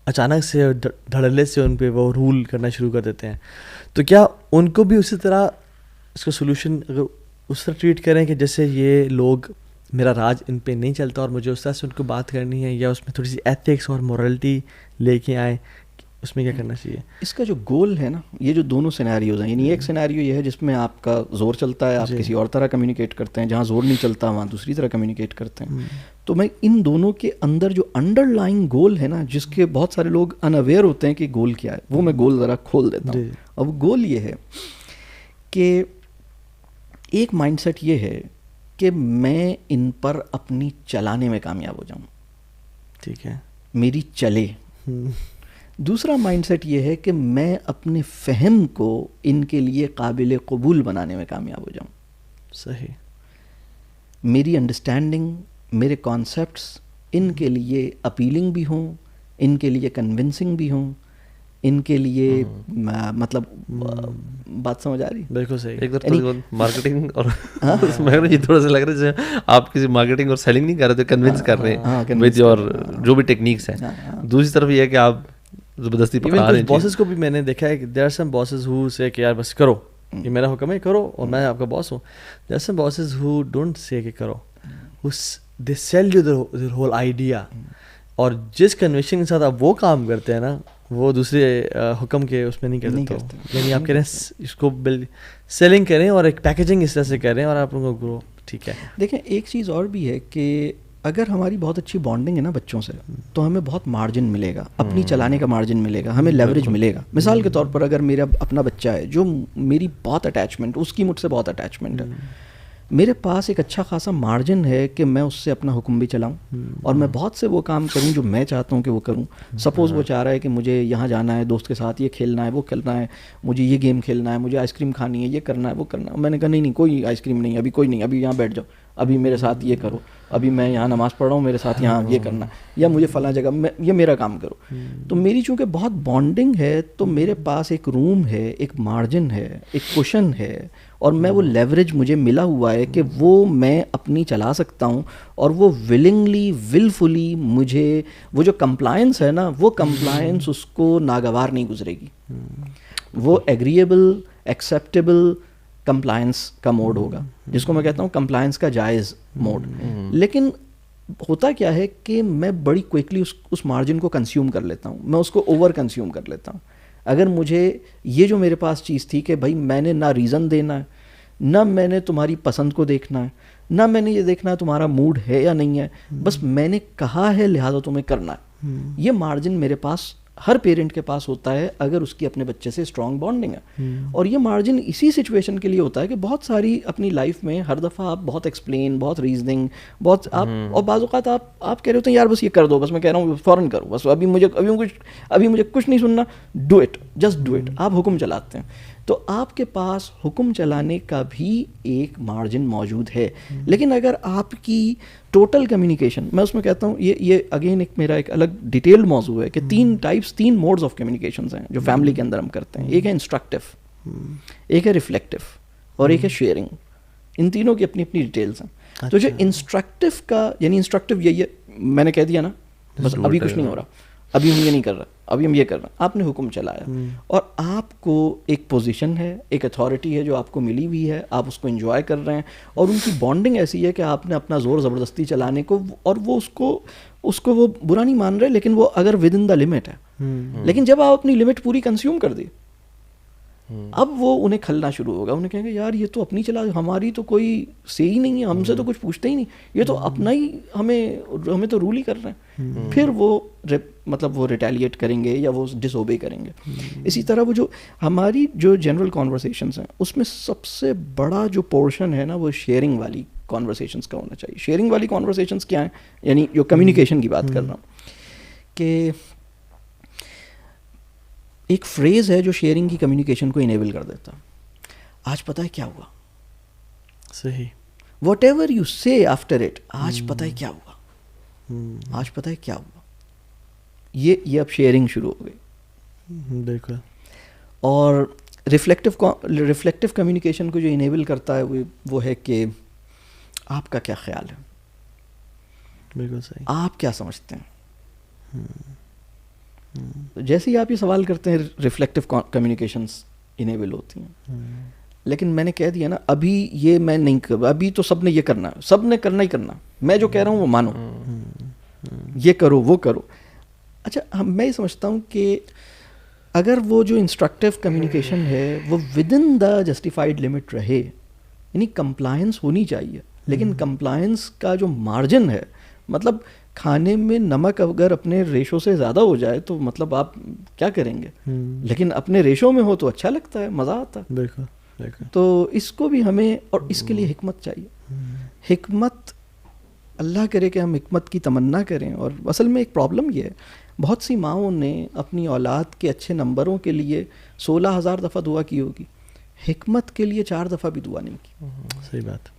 اچانک سے دھڑلے سے ان پہ وہ رول کرنا شروع کر دیتے ہیں. تو کیا ان کو بھی اسی طرح اس کا سولوشن اگر اس طرح ٹریٹ کریں کہ جیسے یہ لوگ, میرا راج ان پہ نہیں چلتا اور مجھے اس طرح سے ان کو بات کرنی ہے, یا اس میں تھوڑی سی ایتھکس اور مورلٹی لے کے آئیں, اس میں کیا کرنا چاہیے؟ اس کا جو گول ہے نا, یہ جو دونوں سینیریوز ہیں, یعنی ایک سینیریو یہ ہے جس میں آپ کا زور چلتا ہے, آپ کسی اور طرح کمیونیکیٹ کرتے ہیں, جہاں زور نہیں چلتا وہاں دوسری طرح کمیونیکیٹ کرتے ہیں. تو میں ان دونوں کے اندر جو انڈر لائن گول ہے نا, جس کے بہت سارے لوگ اناویئر ہوتے ہیں کہ گول کیا ہے, وہ میں گول ذرا کھول دیتا ہوں. اب گول یہ ہے کہ ایک مائنڈ سیٹ یہ ہے کہ میں ان پر اپنی چلانے میں کامیاب ہو جاؤں. ٹھیک ہے. میری چلے. دوسرا مائنڈ سیٹ یہ ہے کہ میں اپنے فہم کو ان کے لیے قابل قبول بنانے میں کامیاب ہو جاؤں. صحیح. میری انڈرسٹینڈنگ، میرے کانسیپٹس ان کے لیے اپیلنگ بھی ہوں، ان کے لیے کنونسنگ بھی ہوں، ان کے لیے مطلب بات سمجھ آ رہی؟ بالکل صحیح. ایک طرف مارکیٹنگ اور یہ تھوڑا سا لگ رہا ہے جیسے آپ کسی مارکیٹنگ اور سیلنگ نہیں کر رہے تو کنونس کر رہے ہیں ود یور جو بھی ٹیکنیکس ہیں. دوسری طرف یہ ہے کہ آپ زبردستی پکڑا رہے ہیں. باسز کو بھی میں نے دیکھا ہے کہ دیر آر سم باسز ہو سے کہ یار بس کرو، یہ میرا حکم ہے کرو اور میں آپ کا باس ہوں. There are some bosses who don't say کہ کرو، they sell you their whole idea. اور جس کنوکشن کے ساتھ آپ وہ کام کرتے ہیں نا وہ دوسرے حکم کے اس میں نہیں کرتے. یعنی آپ کہہ رہے ہیں اس کو سیلنگ کریں اور ایک پیکیجنگ اس طرح سے کریں اور آپ لوگوں کو گرو. ٹھیک ہے. دیکھیں ایک چیز اور بھی ہے کہ اگر ہماری بہت اچھی بانڈنگ ہے نا بچوں سے تو ہمیں بہت مارجن ملے گا، اپنی چلانے کا مارجن ملے گا، ہمیں لیوریج ملے گا. مثال کے طور پر اگر میرا اپنا بچہ ہے جو میری بہت اٹیچمنٹ، اس کی مجھ سے بہت اٹیچمنٹ ہے، میرے پاس ایک اچھا خاصا مارجن ہے کہ میں اس سے اپنا حکم بھی چلاؤں اور میں بہت سے وہ کام کروں جو میں چاہتا ہوں کہ وہ کروں. سپوز وہ چاہ رہا ہے کہ مجھے یہاں جانا ہے دوست کے ساتھ، یہ کھیلنا ہے وہ کھیلنا ہے، مجھے یہ گیم کھیلنا ہے، مجھے آئس کریم کھانی ہے، یہ کرنا ہے وہ کرنا ہے. میں نے کہا نہیں کوئی آئس کریم نہیں، ابھی کوئی نہیں، ابھی یہاں بیٹھ جاؤ، ابھی میرے ساتھ یہ کرو، ابھی میں یہاں نماز پڑھ رہا ہوں، میرے ساتھ یہاں یہ کرنا ہے، یا مجھے فلاں جگہ یہ میرا کام کرو. تو میری چونکہ بہت بانڈنگ ہے تو میرے پاس ایک روم ہے، ایک مارجن ہے، ایک کوشن ہے، اور میں وہ لیوریج مجھے ملا ہوا ہے کہ وہ میں اپنی چلا سکتا ہوں. اور وہ ولنگلی ولفلی مجھے وہ جو کمپلائنس ہے نا، وہ کمپلائنس اس کو ناگوار نہیں گزرے گی، وہ ایگریبل ایکسیپٹیبل کمپلائنس کا موڈ ہوگا، جس کو میں کہتا ہوں کمپلائنس کا جائز موڈ. لیکن ہوتا کیا ہے کہ میں بڑی کوئکلی اس مارجن کو کنزیوم کر لیتا ہوں، میں اس کو اوور کنزیوم کر لیتا ہوں. اگر مجھے یہ جو میرے پاس چیز تھی کہ بھائی میں نے نہ ریزن دینا ہے، نہ میں نے تمہاری پسند کو دیکھنا ہے، نہ میں نے یہ دیکھنا ہے تمہارا موڈ ہے یا نہیں ہے، بس میں نے کہا ہے لہٰذا تمہیں کرنا ہے. یہ مارجن میرے پاس ہر پیرنٹ کے پاس ہوتا ہے اگر اس کی اپنے بچے سے اسٹرانگ بانڈنگ ہے. اور یہ مارجن اسی سچویشن کے لیے ہوتا ہے کہ بہت ساری اپنی لائف میں ہر دفعہ آپ بہت ایکسپلین، بہت ریزننگ، بہت آپ، اور بعض اوقات آپ کہہ رہے ہوتے ہیں یار بس یہ کر دو، بس میں کہہ رہا ہوں فوراً کرو، بس ابھی مجھے کچھ نہیں سننا، do it, just do it. آپ حکم چلاتے ہیں تو آپ کے پاس حکم چلانے کا بھی ایک مارجن موجود ہے. لیکن اگر آپ کی ٹوٹل کمیونیکیشن، میں اس میں کہتا ہوں یہ اگین ایک میرا ایک الگ ڈیٹیلڈ موضوع ہے کہ تین موڈز آف کمیونیکیشنز ہیں جو فیملی کے اندر ہم کرتے ہیں. ایک ہے انسٹرکٹیو، ایک ہے ریفلیکٹیو، اور ایک ہے شیئرنگ. ان تینوں کی اپنی اپنی ڈیٹیلز ہیں. تو جو انسٹرکٹیو کا، یعنی انسٹرکٹیو یہی ہے، میں نے کہہ دیا نا بس ابھی کچھ نہیں ہو رہا، ابھی ہم یہ نہیں کر رہے، ابھی ہم یہ کر رہے ہیں. آپ نے حکم چلایا اور آپ کو ایک پوزیشن ہے، ایک اتھارٹی ہے جو آپ کو ملی ہوئی ہے، آپ اس کو انجوائے کر رہے ہیں، اور ان کی بانڈنگ ایسی ہے کہ آپ نے اپنا زور زبردستی چلانے کو، اور وہ اس کو وہ برا نہیں مان رہے، لیکن وہ اگر ود ان دا لمٹ ہے. لیکن جب آپ اپنی لمٹ پوری کنزیوم کر دی، اب وہ انہیں کھلنا شروع ہوگا. انہیں کہیں گے یار یہ تو اپنی چلا، ہماری تو کوئی سے ہی نہیں ہے، ہم سے تو کچھ پوچھتے ہی نہیں، یہ تو اپنا ہی ہمیں تو رول ہی کر رہے ہیں. پھر وہ مطلب وہ ریٹیلیٹ کریں گے یا وہ ڈس اوبے کریں گے. اسی طرح وہ جو ہماری جو جنرل کانورسیشنز ہیں اس میں سب سے بڑا جو پورشن ہے نا وہ شیئرنگ والی کانورسیشنز کا ہونا چاہیے. شیئرنگ والی کانورسیشنز کیا ہیں؟ یعنی جو کمیونیکیشن کی بات کر رہا ہوں کہ ایک فریز ہے جو شیئرنگ کی کمیونیکیشن کو انیبل کر دیتا. آج پتہ ہے کیا ہوا؟ صحیح. واٹ ایور یو سے آفٹر اٹ، آج پتہ ہے کیا ہوا، آج پتہ ہے کیا ہوا. یہ اب شیئرنگ شروع ہو گئی. بالکل. اور ریفلیکٹیو کمیونیکیشن کو جو انیبل کرتا ہے وہ ہے کہ آپ کا کیا خیال ہے، بالکل صحیح، آپ کیا سمجھتے ہیں. جیسے ہی آپ یہ سوال کرتے ہیں ریفلیکٹیو کمیونیکیشنز انیبل ہوتی ہیں. لیکن میں نے کہہ دیا نا ابھی یہ میں نہیں کر، ابھی تو سب نے یہ کرنا ہے، سب نے کرنا ہی کرنا، میں جو کہہ رہا ہوں وہ مانو، یہ کرو وہ کرو. اچھا میں یہ سمجھتا ہوں کہ اگر وہ جو انسٹرکٹیو کمیونیکیشن ہے وہ with in the justified limit رہے، یعنی کمپلائنس ہونی چاہیے، لیکن کمپلائنس کا جو مارجن ہے، مطلب کھانے میں نمک اگر اپنے ریشو سے زیادہ ہو جائے تو مطلب آپ کیا کریں گے، لیکن اپنے ریشو میں ہو تو اچھا لگتا ہے، مزہ آتا ہے. بالکل. تو اس کو بھی ہمیں، اور اس کے لیے حکمت چاہیے. حکمت اللہ کرے کہ ہم حکمت کی تمنا کریں. اور اصل میں ایک پرابلم یہ ہے, بہت سی ماؤں نے اپنی اولاد کے اچھے نمبروں کے لیے 16,000 دفعہ دعا کی ہوگی, حکمت کے لیے 4 دفعہ بھی دعا نہیں کی. صحیح بات,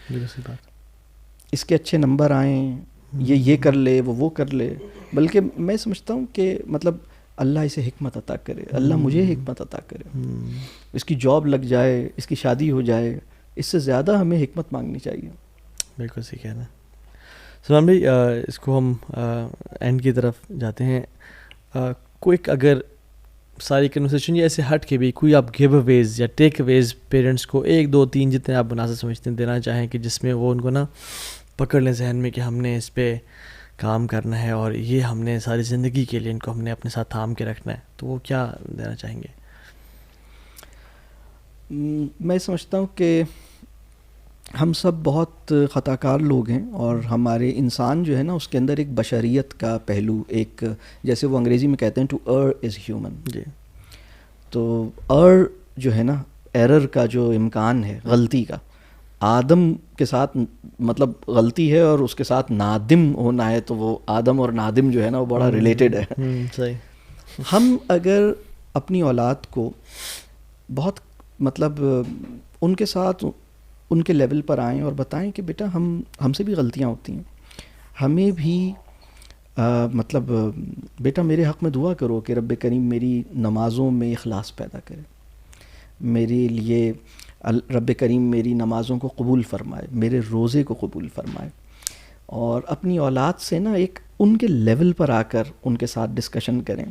بالکل صحیح بات. اس کے اچھے نمبر آئیں, یہ کر لے, وہ کر لے. بلکہ میں سمجھتا ہوں کہ مطلب اللہ اسے حکمت عطا کرے, اللہ مجھے حکمت عطا کرے, اس کی جاب لگ جائے, اس کی شادی ہو جائے, اس سے زیادہ ہمیں حکمت مانگنی چاہیے. بالکل صحیح کہنا ہے. سلمان بھائی, اس کو ہم اینڈ کی طرف جاتے ہیں. کوئک اگر ساری کنورسیشن یہ ایسے ہٹ کے بھی کوئی آپ گیو اویز یا ٹیک اویز پیرنٹس کو 1 2 3 جتنے آپ مناسب سمجھتے ہیں دینا چاہیں کہ جس میں وہ ان کو نا پکڑ لیں ذہن میں کہ ہم نے اس پہ کام کرنا ہے اور یہ ہم نے ساری زندگی کے لیے ان کو ہم نے اپنے ساتھ تھام کے رکھنا ہے, تو وہ کیا دینا چاہیں گے؟ میں سمجھتا ہوں کہ ہم سب بہت خطا کار لوگ ہیں, اور ہمارے انسان جو ہے نا اس کے اندر ایک بشریت کا پہلو, ایک جیسے وہ انگریزی میں کہتے ہیں ٹو ار از ہیومن. جی. تو ار جو ہے نا, ایرر کا جو امکان ہے, غلطی کا, آدم کے ساتھ مطلب غلطی ہے اور اس کے ساتھ نادم ہونا ہے, تو وہ آدم اور نادم جو ہے نا وہ بڑا ریلیٹڈ ہے. صحیح. ہم اگر اپنی اولاد کو بہت مطلب ان کے ساتھ ان کے لیول پر آئیں اور بتائیں کہ بیٹا ہم سے بھی غلطیاں ہوتی ہیں, ہمیں بھی مطلب بیٹا میرے حق میں دعا کرو کہ رب کریم میری نمازوں میں اخلاص پیدا کرے, میرے لیے رب کریم میری نمازوں کو قبول فرمائے, میرے روزے کو قبول فرمائے. اور اپنی اولاد سے نا ایک ان کے لیول پر آ کر ان کے ساتھ ڈسکشن کریں.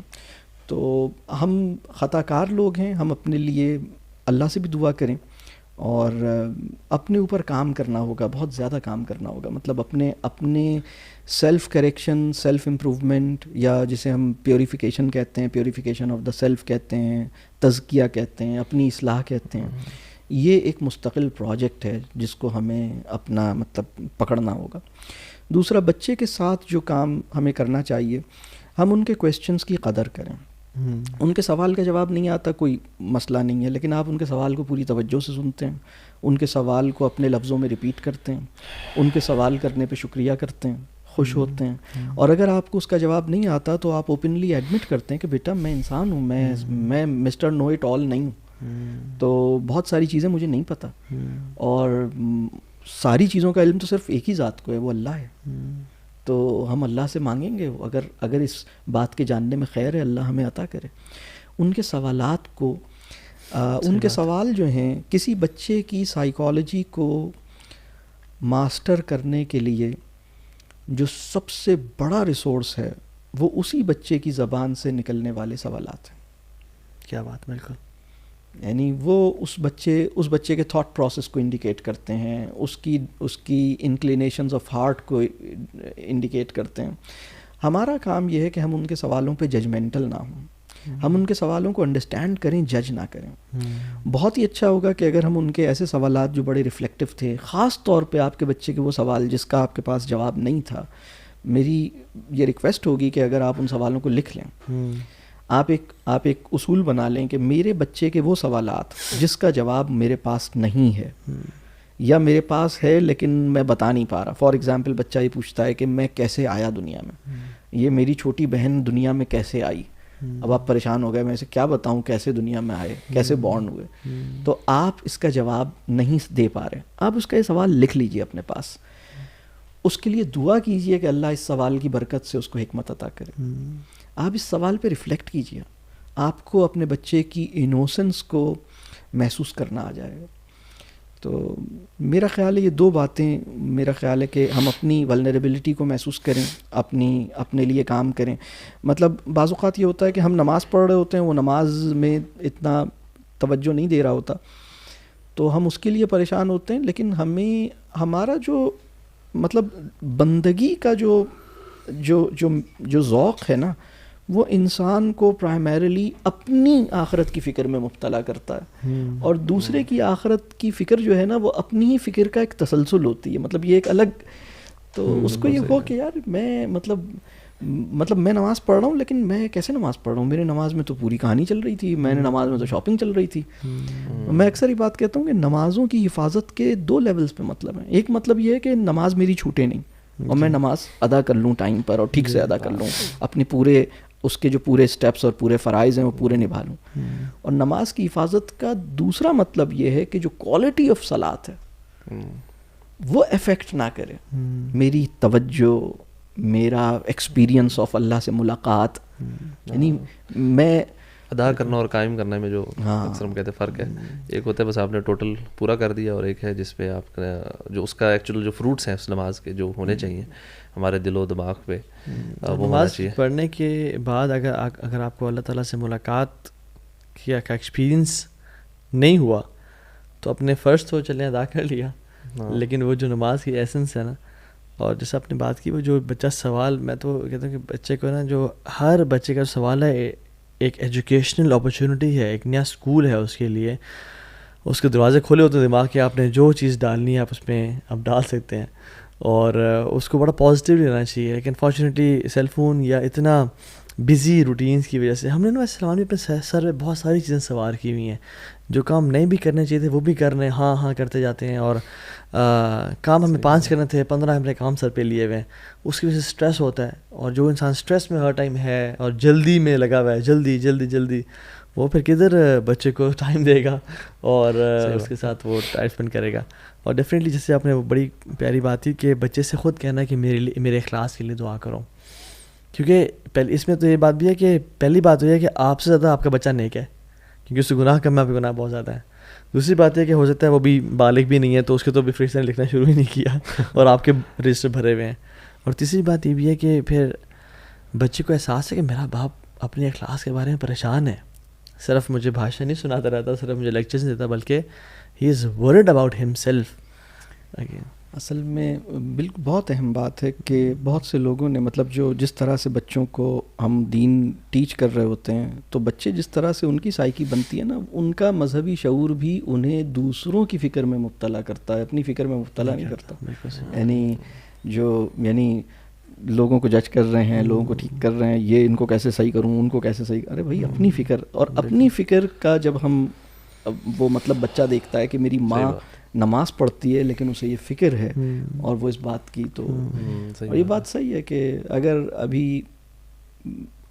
تو ہم خطا کار لوگ ہیں, ہم اپنے لیے اللہ سے بھی دعا کریں اور اپنے اوپر کام کرنا ہوگا, بہت زیادہ کام کرنا ہوگا. مطلب اپنے سیلف کریکشن, سیلف امپروومنٹ, یا جسے ہم پیوریفیکیشن کہتے ہیں, پیوریفیکیشن آف دا سیلف کہتے ہیں, تزکیہ کہتے ہیں, اپنی اصلاح کہتے ہیں. یہ ایک مستقل پروجیکٹ ہے جس کو ہمیں اپنا مطلب پکڑنا ہوگا. دوسرا, بچے کے ساتھ جو کام ہمیں کرنا چاہیے, ہم ان کے کویسچنس کی قدر کریں. ان کے سوال کا جواب نہیں آتا کوئی مسئلہ نہیں ہے, لیکن آپ ان کے سوال کو پوری توجہ سے سنتے ہیں, ان کے سوال کو اپنے لفظوں میں ریپیٹ کرتے ہیں, ان کے سوال کرنے پہ شکریہ کرتے ہیں, خوش ہوتے ہیں. اور اگر آپ کو اس کا جواب نہیں آتا تو آپ اوپنلی ایڈمٹ کرتے ہیں کہ بیٹا میں انسان ہوں, میں مسٹر نو اٹ آل نہیں ہوں, تو بہت ساری چیزیں مجھے نہیں پتہ, اور ساری چیزوں کا علم تو صرف ایک ہی ذات کو ہے, وہ اللہ ہے. تو ہم اللہ سے مانگیں گے, اگر اس بات کے جاننے میں خیر ہے, اللہ ہمیں عطا کرے. ان کے سوالات کو ان کے سوال جو ہیں, کسی بچے کی سائیکالوجی کو ماسٹر کرنے کے لیے جو سب سے بڑا ریسورس ہے وہ اسی بچے کی زبان سے نکلنے والے سوالات ہیں. کیا بات, بالکل. یعنی وہ اس بچے کے تھاٹ پروسیس کو انڈیکیٹ کرتے ہیں, اس کی انکلینیشنز آف ہارٹ کو انڈیکیٹ کرتے ہیں. ہمارا کام یہ ہے کہ ہم ان کے سوالوں پہ ججمنٹل نہ ہوں, ہم ان کے سوالوں کو انڈرسٹینڈ کریں, جج نہ کریں. بہت ہی اچھا ہوگا کہ اگر ہم ان کے ایسے سوالات جو بڑے ریفلیکٹیو تھے, خاص طور پہ آپ کے بچے کے وہ سوال جس کا آپ کے پاس جواب نہیں تھا, میری یہ ریکویسٹ ہوگی کہ اگر آپ ان سوالوں کو لکھ لیں, آپ ایک اصول بنا لیں کہ میرے بچے کے وہ سوالات جس کا جواب میرے پاس نہیں ہے یا میرے پاس ہے لیکن میں بتا نہیں پا رہا. فار ایگزامپل, بچہ یہ پوچھتا ہے کہ میں کیسے آیا دنیا میں, یہ میری چھوٹی بہن دنیا میں کیسے آئی. اب آپ پریشان ہو گئے, میں اسے کیا بتاؤں کیسے دنیا میں آئے, کیسے بورن ہوئے. تو آپ اس کا جواب نہیں دے پا رہے, آپ اس کا یہ سوال لکھ لیجئے اپنے پاس, اس کے لیے دعا کیجئے کہ اللہ اس سوال کی برکت سے اس کو حکمت عطا کرے. آپ اس سوال پہ ریفلیکٹ کیجئے, آپ کو اپنے بچے کی انوسنس کو محسوس کرنا آ جائے گا. تو میرا خیال ہے یہ 2 باتیں, میرا خیال ہے کہ ہم اپنی ولنریبلٹی کو محسوس کریں, اپنے لیے کام کریں. مطلب بعض اوقات یہ ہوتا ہے کہ ہم نماز پڑھ رہے ہوتے ہیں, وہ نماز میں اتنا توجہ نہیں دے رہا ہوتا, تو ہم اس کے لیے پریشان ہوتے ہیں. لیکن ہمارا جو مطلب بندگی کا جو ذوق ہے نا, وہ انسان کو پرائمریلی اپنی آخرت کی فکر میں مبتلا کرتا ہے, اور دوسرے کی آخرت کی فکر جو ہے نا وہ اپنی ہی فکر کا ایک تسلسل ہوتی ہے. مطلب یہ ایک الگ, تو اس کو یہ ہو کہ یار میں مطلب میں نماز پڑھ رہا ہوں, لیکن میں کیسے نماز پڑھ رہا ہوں, میرے نماز میں تو پوری کہانی چل رہی تھی, میں نے نماز میں تو شاپنگ چل رہی تھی. میں اکثر یہ بات کہتا ہوں کہ نمازوں کی حفاظت کے 2 لیولز پہ مطلب ہیں. ایک مطلب یہ ہے کہ نماز میری چھوٹے نہیں, اور میں نماز ادا کر لوں ٹائم پر اور ٹھیک سے ادا کر لوں, اپنے پورے اس کے جو پورے اسٹیپس اور پورے فرائض ہیں وہ پورے نبھا لوں. اور نماز کی حفاظت کا دوسرا مطلب یہ ہے کہ جو کوالٹی آف صلاۃ ہے وہ افیکٹ نہ کرے. میری توجہ, میرا ایکسپیرینس آف اللہ سے ملاقات, یعنی میں ادا کرنا اور قائم کرنے میں جو اکثر ہم کہتے ہیں فرق ہے. ایک ہوتا ہے بس آپ نے ٹوٹل پورا کر دیا, اور ایک ہے جس پہ آپ جو اس کا ایکچوئل جو فروٹس ہیں اس نماز کے جو ہونے چاہیے ہمارے دل و دماغ پہ وہ ہونا چاہیے. پڑھنے کے بعد اگر آپ کو اللہ تعالیٰ سے ملاقات کا ایکسپیرینس نہیں ہوا تو اپنے فرض تو چلیں ادا کر لیا, لیکن وہ جو نماز کی ایسنس ہے نا, اور جیسے آپ نے بات کی وہ جو بچہ سوال, میں تو کہتا ہوں کہ بچے کو نا, جو ہر بچے کا سوال ہے ایک ایجوکیشنل اپرچونٹی ہے, ایک نیا اسکول ہے اس کے لیے. اس کے دروازے کھولے ہوتے ہیں دماغ کے, آپ نے جو چیز ڈالنی ہے آپ اس میں آپ ڈال سکتے ہیں, اور اس کو بڑا پازیٹیو لینا چاہیے. لیکن فارچونیٹلی سیل فون یا اتنا بزی روٹینس کی وجہ سے ہم نے نا سلمان بھی اپنے سر میں بہت ساری چیزیں سوار کی ہوئی ہیں. جو کام نہیں بھی کرنے چاہیے تھے وہ بھی کر رہے ہیں, ہاں کرتے جاتے ہیں, اور کام ہمیں 5 کرنے تھے 15 ہم نے کام سر پہ لیے ہوئے ہیں. اس کی وجہ سے اسٹریس ہوتا ہے, اور جو انسان اسٹریس میں ہر ٹائم ہے اور جلدی میں لگا ہوا ہے, جلدی وہ پھر کدھر بچے کو ٹائم دے گا اور اس کے ساتھ وہ ٹائم اسپینڈ کرے گا. اور ڈیفینیٹلی جیسے آپ نے وہ بڑی پیاری بات تھی کہ بچے سے خود کہنا ہے کہ میرے اخلاص کے لیے دعا کرو, کیونکہ اس میں تو یہ بات بھی ہے کہ پہلی بات تو یہ ہے کہ آپ سے زیادہ آپ کا بچہ نیک ہے, کیونکہ اس سے گناہ کم ہے, آپ کے گناہ بہت زیادہ ہے. دوسری بات یہ کہ ہو سکتا ہے وہ بھی بالغ بھی نہیں ہے, تو اس کے تو بھی فرشتے نے لکھنا شروع ہی نہیں کیا اور آپ کے رجسٹر بھرے ہوئے ہیں. اور تیسری بات یہ بھی ہے کہ پھر بچے کو احساس ہے کہ میرا باپ اپنے اخلاص کے بارے میں پریشان ہے, صرف مجھے بھاشن نہیں سناتا رہتا, صرف مجھے لیکچرز نہیں دیتا, بلکہ ہی از ورڈ اباؤٹ ہم سیلف. اصل میں بالکل بہت اہم بات ہے کہ بہت سے لوگوں نے مطلب جو جس طرح سے بچوں کو ہم دین ٹیچ کر رہے ہوتے ہیں, تو بچے جس طرح سے ان کی سائیکی بنتی ہے نا, ان کا مذہبی شعور بھی انہیں دوسروں کی فکر میں مبتلا کرتا ہے, اپنی فکر میں مبتلا نہیں کرتا. یعنی لوگوں کو جج کر رہے ہیں, لوگوں کو ٹھیک کر رہے ہیں, یہ ان کو کیسے صحیح کروں, ان کو کیسے صحیح. ارے بھائی اپنی فکر, اور اپنی فکر کا جب ہم وہ مطلب بچہ دیکھتا ہے کہ میری ماں نماز پڑھتی ہے لیکن اسے یہ فکر ہے اور وہ اس بات کی, تو اور یہ بات صحیح ہے کہ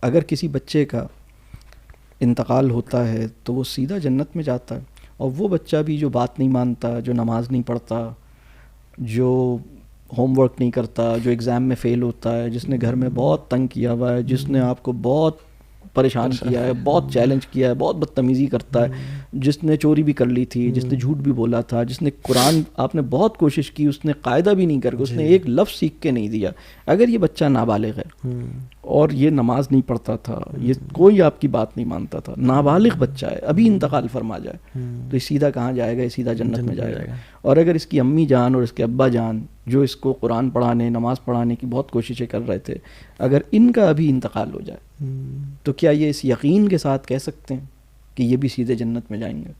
اگر کسی بچے کا انتقال ہوتا ہے تو وہ سیدھا جنت میں جاتا ہے, اور وہ بچہ بھی جو بات نہیں مانتا, جو نماز نہیں پڑھتا, جو ہوم ورک نہیں کرتا, جو ایگزام میں فیل ہوتا ہے, جس نے گھر میں بہت تنگ کیا ہوا ہے, جس نے آپ کو بہت پریشان کیا ہے, بہت چیلنج کیا ہے, بہت بدتمیزی کرتا ہے, جس نے چوری بھی کر لی تھی, جس نے جھوٹ بھی بولا تھا, جس نے قرآن آپ نے بہت کوشش کی, اس نے قاعدہ بھی نہیں کر کے, اس نے ایک لفظ سیکھ کے نہیں دیا. اگر یہ بچہ نابالغ ہے اور یہ نماز نہیں پڑھتا تھا, یہ کوئی آپ کی بات نہیں مانتا تھا, نابالغ بچہ ہے, ابھی انتقال فرما جائے, تو یہ سیدھا کہاں جائے گا؟ یہ سیدھا جنت میں جائے گا. اور اگر اس کی امی جان اور اس کے ابا جان جو اس کو قرآن پڑھانے, نماز پڑھانے کی بہت کوششیں کر رہے تھے, اگر ان کا ابھی انتقال ہو جائے تو کیا یہ اس یقین کے ساتھ کہہ سکتے ہیں کہ یہ بھی سیدھے جنت میں جائیں گے؟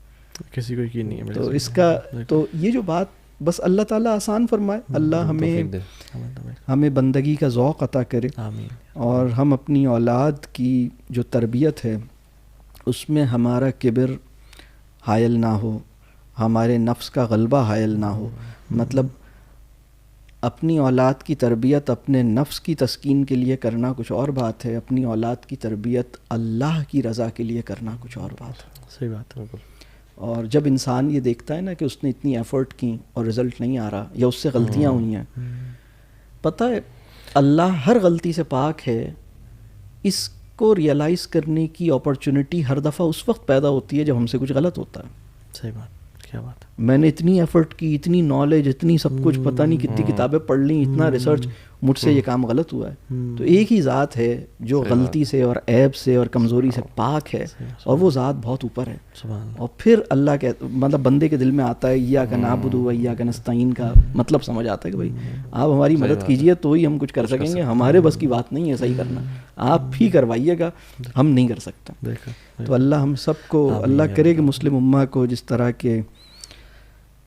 کسی کو یقین نہیں ہے. تو اس کا تو یہ جو بات بس اللہ تعالیٰ آسان فرمائے, اللہ ہمیں بندگی کا ذوق عطا کرے, اور ہم اپنی اولاد کی جو تربیت ہے اس میں ہمارا کبر حائل نہ ہو, ہمارے نفس کا غلبہ حائل نہ ہو. مطلب اپنی اولاد کی تربیت اپنے نفس کی تسکین کے لیے کرنا کچھ اور بات ہے, اپنی اولاد کی تربیت اللہ کی رضا کے لیے کرنا کچھ اور بات ہے. صحیح بات ہے. اور جب انسان یہ دیکھتا ہے نا کہ اس نے اتنی ایفرٹ کی اور رزلٹ نہیں آ رہا, یا اس سے غلطیاں ہوئی ہیں, پتہ ہے اللہ ہر غلطی سے پاک ہے. اس کو ریئلائز کرنے کی اپرچونٹی ہر دفعہ اس وقت پیدا ہوتی ہے جب ہم سے کچھ غلط ہوتا ہے. صحیح بات, کیا بات ہے. میں نے اتنی ایفرٹ کی, اتنی نالج, اتنی سب کچھ پتہ نہیں کتنی کتابیں پڑھ لیں, اتنا ریسرچ, مجھ سے یہ کام غلط ہوا ہے. تو ایک ہی ذات ہے جو غلطی سے اور عیب سے اور کمزوری سے پاک ہے, اور وہ ذات بہت اوپر ہے. اور پھر اللہ کے مطلب بندے کے دل میں آتا ہے ایاک نعبد و ایاک نستعین کا مطلب سمجھ آتا ہے کہ بھائی آپ ہماری مدد کیجئے تو ہی ہم کچھ کر سکیں گے, ہمارے بس کی بات نہیں ہے صحیح کرنا, آپ ہی کروائیے گا, ہم نہیں کر سکتے. تو اللہ ہم سب کو, اللہ کرے کہ مسلم امہ کو جس طرح کے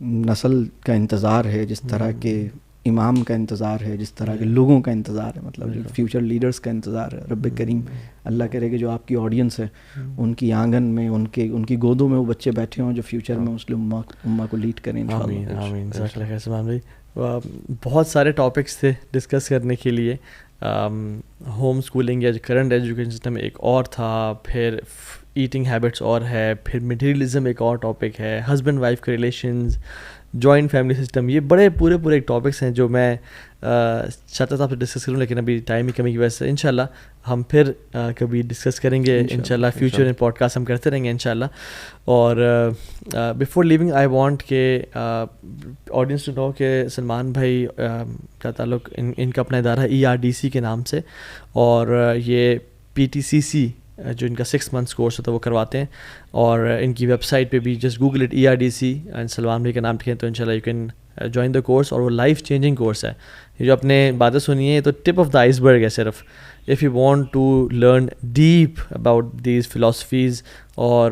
نسل کا انتظار ہے, جس طرح کے امام کا انتظار ہے, جس طرح کے لوگوں کا انتظار ہے, مطلب جو فیوچر لیڈرز کا انتظار ہے, رب کریم اللہ کرے کہ جو آپ کی آڈینس ہے ان کی آنگن میں, ان کی گودوں میں وہ بچے بیٹھے ہوں جو فیوچر میں مسلم امہ کو لیڈ کریں انشاءاللہ. آمین. جزاک اللہ خیر سلمان بھائی. بہت سارے ٹاپکس تھے ڈسکس کرنے کے لیے. ہوم اسکولنگ یا کرنٹ ایجوکیشن سسٹم ایک اور تھا, پھر ایٹنگ ہیبٹس اور ہے, پھر مٹیریلزم ایک اور ٹاپک ہے, ہسبینڈ وائف کے ریلیشنز, جوائنٹ فیملی سسٹم. یہ بڑے پورے ٹاپکس ہیں جو میں چاہتا تھا آپ سے ڈسکس کروں, لیکن ابھی ٹائم کی کمی کی وجہ سے انشاءاللہ ہم پھر کبھی ڈسکس کریں گے انشاءاللہ. فیوچر میں پوڈ کاسٹ ہم کرتے رہیں گے انشاءاللہ. اور بیفور لیونگ آئی وانٹ کہ آڈینس ٹو نو کہ سلمان بھائی کا تعلق ان کا اپنا ادارہ ہے ERDC کے نام سے, اور یہ PTCC جو ان کا 6 months کورس ہوتا ہے وہ کرواتے ہیں. اور ان کی ویب سائٹ پہ بھی just Google it ERDC and Salman بھائی کا نام لکھیں تو انشاءاللہ you can join the course. اور وہ لائف چینجنگ کورس ہے. یہ جو اپنے باتیں سنی ہیں یہ تو ٹپ آف دا آئس برگ ہے صرف. If you want to learn deep about these philosophies, اور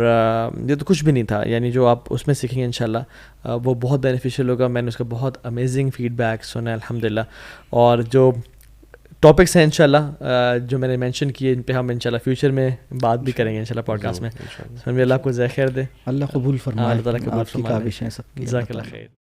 یہ تو کچھ بھی نہیں تھا, یعنی جو آپ اس میں سیکھیں گے انشاءاللہ وہ بہت بینیفیشیل ہوگا. میں نے اس کا بہت امیزنگ فیڈ بیک سنا ہے الحمدللہ. اور جو ٹاپکس ہیں انشاءاللہ جو میں نے مینشن کیے ان پہ ہم انشاءاللہ فیوچر میں بات بھی کریں گے انشاءاللہ پوڈ کاسٹ میں. اللہ آپ کو ذائقہ خیر دے, اللہ قبول فرمائے, اللہ تعالیٰ قبول آپ کی کاوشیں سب کی. جزاک اللہ خیر.